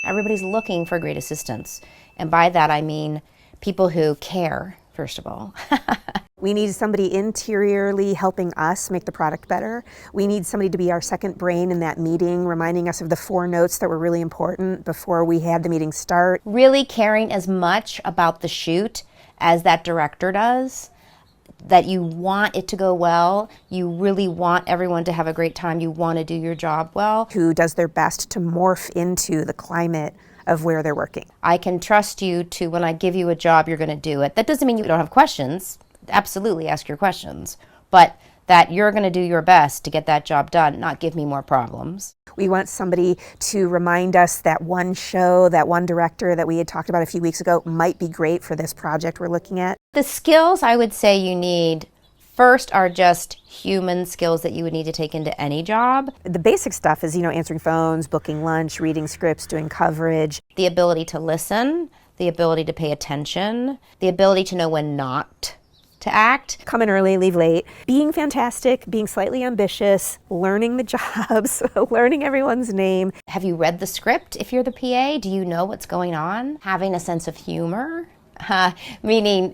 Everybody's looking for great assistants. And by that I mean people who care, first of all. We need somebody interiorly helping us make the product better. We need somebody to be our second brain in that meeting, reminding us of the 4 notes that were really important before we had the meeting start. Really caring as much about the shoot as that director does, that you want it to go well, you really want everyone to have a great time, you want to do your job well. Who does their best to morph into the climate of where they're working. I can trust you to, when I give you a job, you're going to do it. That doesn't mean you don't have questions. Absolutely ask your questions, but that you're going to do your best to get that job done, not give me more problems. We want somebody to remind us that one show, that one director that we had talked about a few weeks ago might be great for this project we're looking at. The skills I would say you need first are just human skills that you would need to take into any job. The basic stuff is, answering phones, booking lunch, reading scripts, doing coverage. The ability to listen, the ability to pay attention, the ability to know when not to act. Come in early, leave late. Being fantastic, being slightly ambitious, learning the jobs, learning everyone's name. Have you read the script if you're the PA? Do you know what's going on? Having a sense of humor, meaning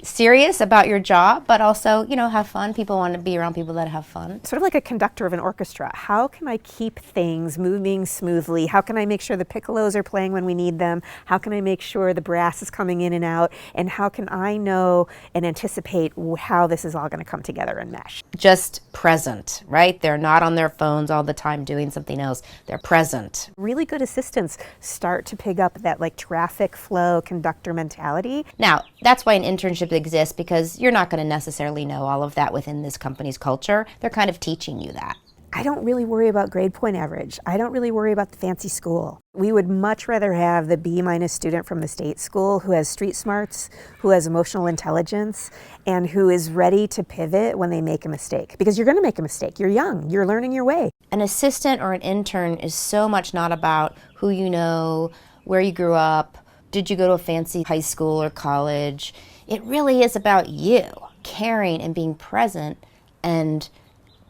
serious about your job, but also, have fun. People want to be around people that have fun. Sort of like a conductor of an orchestra. How can I keep things moving smoothly? How can I make sure the piccolos are playing when we need them? How can I make sure the brass is coming in and out? And how can I know and anticipate how this is all going to come together and mesh? Just present, right? They're not on their phones all the time doing something else. They're present. Really good assistants start to pick up that traffic flow conductor mentality. Now, that's why an internship exists, because you're not going to necessarily know all of that within this company's culture. They're kind of teaching you that. I don't really worry about grade point average. I don't really worry about the fancy school. We would much rather have the B- student from the state school who has street smarts, who has emotional intelligence, and who is ready to pivot when they make a mistake. Because you're going to make a mistake. You're young. You're learning your way. An assistant or an intern is so much not about who you know, where you grew up, did you go to a fancy high school or college. It really is about you caring and being present and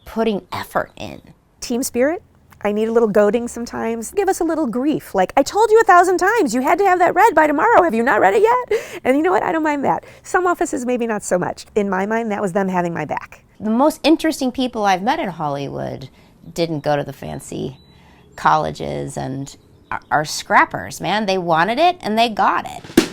putting effort in. Team spirit. I need a little goading sometimes. Give us a little grief. Like, I told you 1,000 times, you had to have that read by tomorrow. Have you not read it yet? And you know what? I don't mind that. Some offices, maybe not so much. In my mind, that was them having my back. The most interesting people I've met in Hollywood didn't go to the fancy colleges and are scrappers, man. They wanted it and they got it.